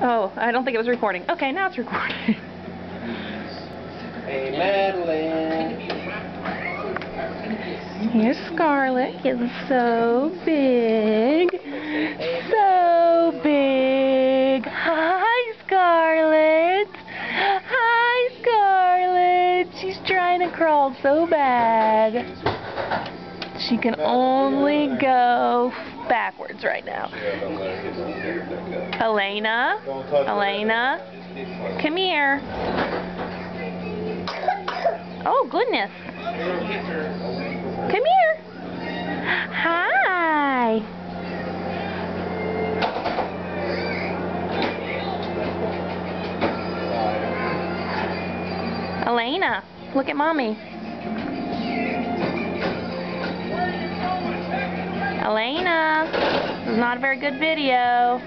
Oh, I don't think it was recording. Okay, now it's recording. Hey, Madeline. Here's Scarlett, getting so big. So big. Hi, Scarlett. Hi, Scarlett. She's trying to crawl so bad. She can only go backwards right now. Elena, come here. Oh, goodness. Come here. Hi. Elena, look at Mommy. Elena, this is not a very good video.